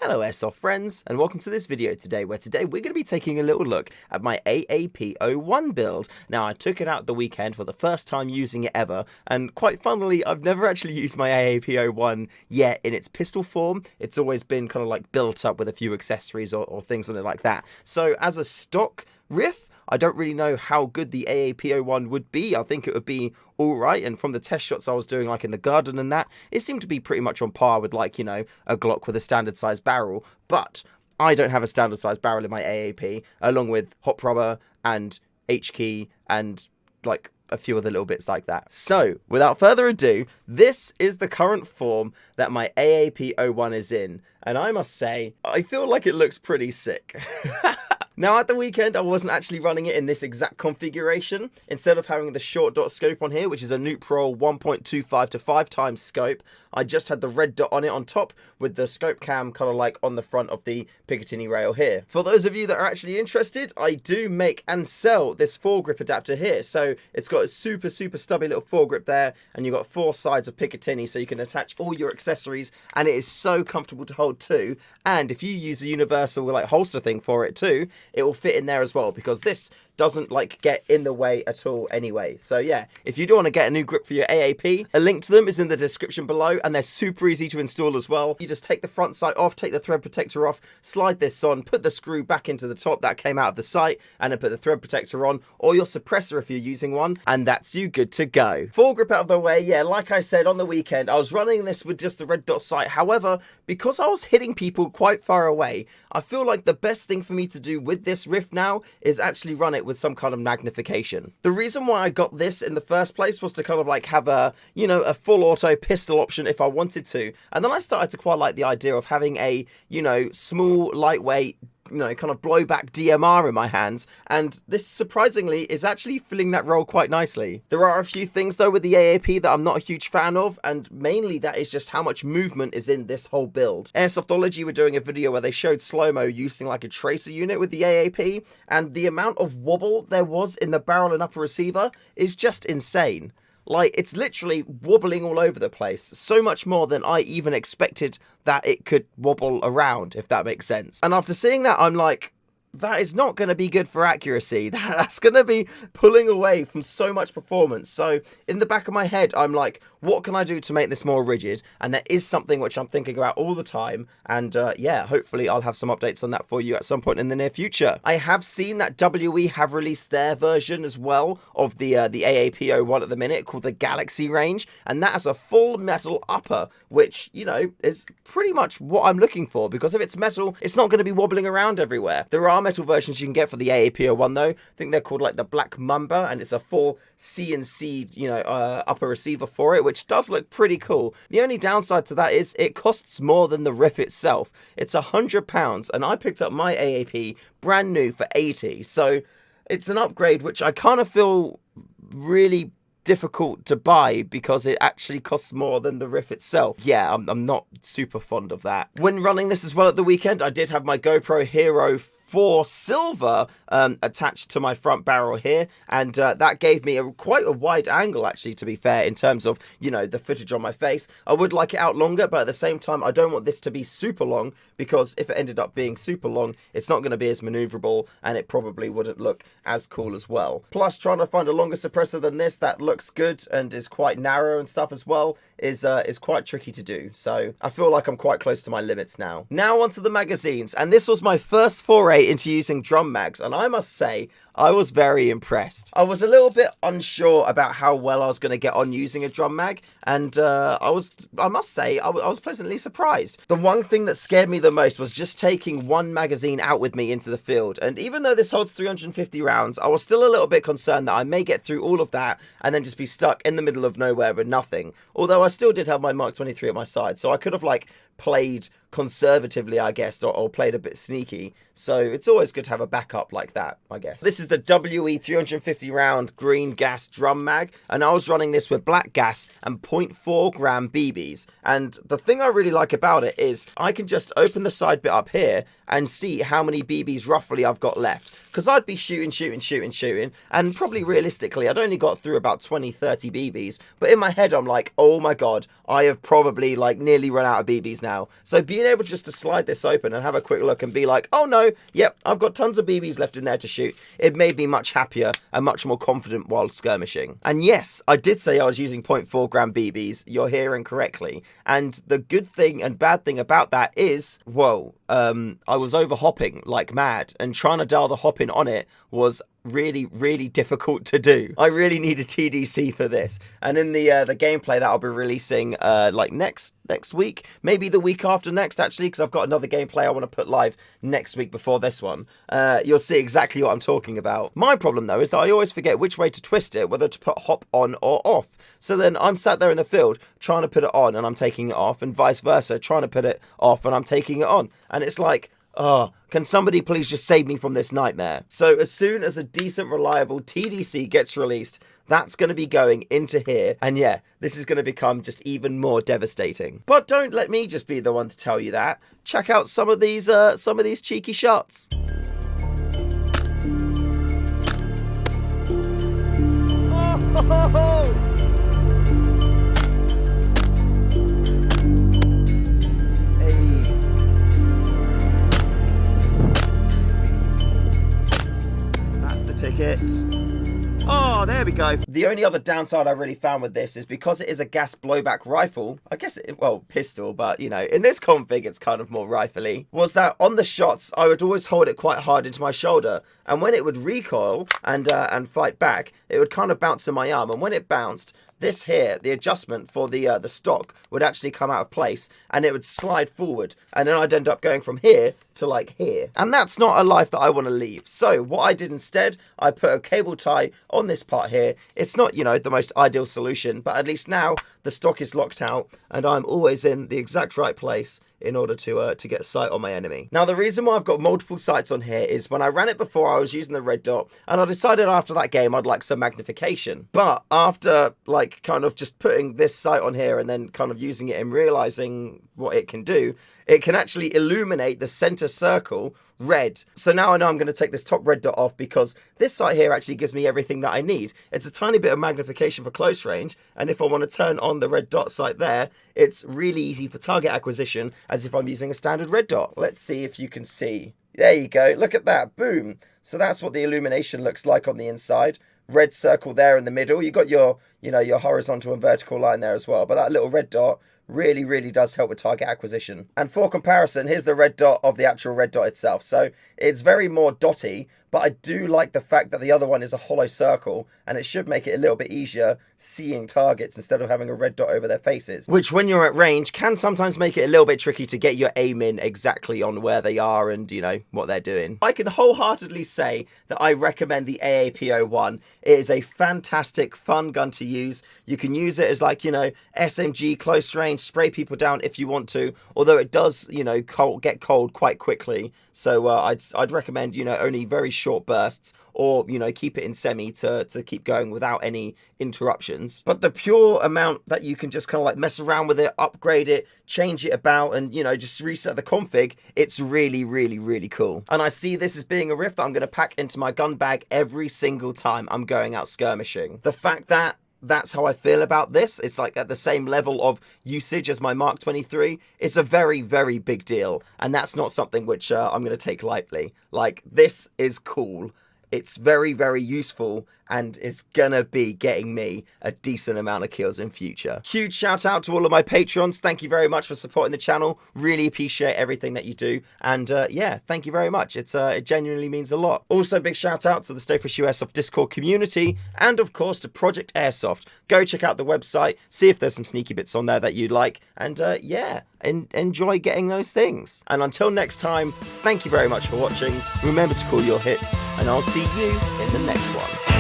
Hello Airsoft friends, and welcome to this video today, where today we're going to be taking a little look at my AAP01 build. Now, I took it out the weekend for the first time using it ever, and quite funnily, I've never actually used my AAP01 yet in its pistol form. It's always been kind of like built up with a few accessories or things on it like that. So as a stock riff, I don't really know how good the AAP01 would be. I think it would be alright, and from the test shots I was doing like in the garden and that, it seemed to be pretty much on par with, like, you know, a Glock with a standard size barrel. But I don't have a standard size barrel in my AAP, along with hot rubber and H-key and like a few other little bits like that. So without further ado, this is the current form that my AAP01 is in, and I must say, I feel like it looks pretty sick. Now, at the weekend, I wasn't actually running it in this exact configuration. Instead of having the short dot scope on here, which is a neutral 1.25 to 5 times scope, I just had the red dot on it on top with the scope cam kind of like on the front of the Picatinny rail here. For those of you that are actually interested, I do make and sell this foregrip adapter here. So it's got a super stubby little foregrip there, and you've got 4 sides of Picatinny, so you can attach all your accessories, and it is so comfortable to hold too. And if you use a universal like holster thing for it too, it will fit in there as well, because this doesn't like get in the way at all anyway. So yeah, if you do want to get a new grip for your AAP, a link to them is in the description below, and they're super easy to install as well. You just take the front sight off, take the thread protector off, slide this on, put the screw back into the top that came out of the sight, and then put the thread protector on, or your suppressor if you're using one, and that's you good to go. Foregrip out of the way, yeah, like I said, on the weekend I was running this with just the red dot sight. However, because I was hitting people quite far away, I feel like the best thing for me to do with this riff now is actually run it with some kind of magnification. The reason why I got this in the first place was to kind of like have a, you know, a full auto pistol option if I wanted to. And then I started to quite like the idea of having a, you know, small, lightweight, you know, kind of blowback DMR in my hands, and this surprisingly is actually filling that role quite nicely. There are a few things though with the AAP that I'm not a huge fan of, and mainly that is just how much movement is in this whole build. Airsoftology were doing a video where they showed slow-mo using like a tracer unit with the AAP, and the amount of wobble there was in the barrel and upper receiver is just insane. Like, it's literally wobbling all over the place, so much more than I even expected that it could wobble around, if that makes sense. And after seeing that, I'm like, that is not going to be good for accuracy. That's going to be pulling away from so much performance. So in the back of my head, I'm like, what can I do to make this more rigid? And that is something which I'm thinking about all the time. And yeah, hopefully I'll have some updates on that for you at some point in the near future. I have seen that WE have released their version as well of the AAP01 at the minute, called the Galaxy range. And that has a full metal upper, which, you know, is pretty much what I'm looking for. Because if it's metal, it's not going to be wobbling around everywhere. There are metal versions you can get for the AAP01 though. I think they're called like the Black Mamba, and it's a full CNC, you know, upper receiver for it, which does look pretty cool. The only downside to that is it costs more than the riff itself. It's £100, and I picked up my AAP brand new for 80, so it's an upgrade which I kind of feel really difficult to buy because it actually costs more than the riff itself. Yeah, I'm not super fond of that. When running this as well at the weekend, I did have my GoPro Hero 4 Silver attached to my front barrel here, and that gave me quite a wide angle, actually, to be fair, in terms of, you know, the footage on my face. I would like it out longer, but at the same time I don't want this to be super long, because if it ended up being super long, it's not going to be as maneuverable, and it probably wouldn't look as cool as well. Plus, trying to find a longer suppressor than this that looks good and is quite narrow and stuff as well is quite tricky to do. So I feel like I'm quite close to my limits now. Now onto the magazines, and this was my first foray into using drum mags, and I must say I was very impressed. I was a little bit unsure about how well I was going to get on using a drum mag, and I must say I was pleasantly surprised. The one thing that scared me the most was just taking one magazine out with me into the field, and even though this holds 350 rounds, I was still a little bit concerned that I may get through all of that and then just be stuck in the middle of nowhere with nothing. Although I still did have my Mark 23 at my side, so I could have like played conservatively, I guess, or played a bit sneaky. So it's always good to have a backup like that, I guess. This is the WE 350 round green gas drum mag, and I was running this with black gas and 0.4 gram BBs. And the thing I really like about it is I can just open the side bit up here and see how many BBs roughly I've got left. because I'd be shooting, and probably realistically, I'd only got through about 20, 30 BBs, but in my head, I'm like, oh my god, I have probably like nearly run out of BBs now. So being able just to slide this open and have a quick look and be like, oh no, yep, I've got tons of BBs left in there to shoot, it made me much happier and much more confident while skirmishing. And yes, I did say I was using 0.4 gram BBs, you're hearing correctly. And the good thing and bad thing about that is, whoa, I was over hopping like mad, and trying to dial the hopping on it was really difficult to do. I really need a TDC for this, and in the gameplay that I'll be releasing like next week, maybe the week after next actually, because I've got another gameplay I want to put live next week before this one. You'll see exactly what I'm talking about. My problem though is that I always forget which way to twist it, whether to put hop on or off. So then I'm sat there in the field trying to put it on and I'm taking it off, and vice versa, trying to put it off and I'm taking it on, and it's like, oh, can somebody please just save me from this nightmare? So as soon as a decent, reliable TDC gets released, that's going to be going into here. And yeah, this is going to become just even more devastating. But don't let me just be the one to tell you that. Check out some of these cheeky shots. Oh! Ticket. Oh, there we go. The only other downside I really found with this is because it is a gas blowback rifle, I guess, well, pistol, but you know, in this config, it's kind of more rifle-y, was that on the shots, I would always hold it quite hard into my shoulder. And when it would recoil and fight back, it would kind of bounce in my arm. And when it bounced, this here, the adjustment for the stock would actually come out of place and it would slide forward. And then I'd end up going from here to like here. And that's not a life that I want to leave. So what I did instead, I put a cable tie on this part here. It's not, you know, the most ideal solution, but at least now the stock is locked out and I'm always in the exact right place in order to get sight on my enemy. Now, the reason why I've got multiple sights on here is when I ran it before, I was using the red dot, and I decided after that game I'd like some magnification. But after like kind of just putting this sight on here and then kind of using it and realizing what it can do, it can actually illuminate the center circle red. So now I know I'm going to take this top red dot off because this sight here actually gives me everything that I need. It's a tiny bit of magnification for close range, and if I want to turn on the red dot sight there, it's really easy for target acquisition as if I'm using a standard red dot. Let's see if you can see. There you go. Look at that. Boom. So that's what the illumination looks like on the inside. Red circle there in the middle. You got your, you know, your horizontal and vertical line there as well. But that little red dot really does help with target acquisition. And for comparison, here's the red dot of the actual red dot itself. So it's very more dotty, but I do like the fact that the other one is a hollow circle, and it should make it a little bit easier seeing targets instead of having a red dot over their faces, which when you're at range can sometimes make it a little bit tricky to get your aim in exactly on where they are and, you know, what they're doing. I can wholeheartedly say that I recommend the AAP01. It is a fantastic, fun gun to use. You can use it as like, you know, SMG close range, spray people down if you want to, although it does, you know, get cold quite quickly. So I'd recommend, you know, only very short bursts, or, you know, keep it in semi to keep going without any interruptions. But the pure amount that you can just kind of like mess around with it, upgrade it, change it about, and, you know, just reset the config, it's really cool. And I see this as being a riff that I'm going to pack into my gun bag every single time I'm going out skirmishing. The fact that that's how I feel about this, it's like at the same level of usage as my Mark 23, it's a very big deal, and that's not something which I'm going to take lightly. Like, this is cool, it's very useful, and it's gonna be getting me a decent amount of kills in future. Huge shout out to all of my Patreons. Thank you very much for supporting the channel. Really appreciate everything that you do. And yeah, thank you very much. It genuinely means a lot. Also, big shout out to the StayFreshShoe Airsoft Discord community, and of course to Project Airsoft. Go check out the website, see if there's some sneaky bits on there that you'd like, and yeah, enjoy getting those things. And until next time, thank you very much for watching. Remember to call your hits, and I'll see you in the next one.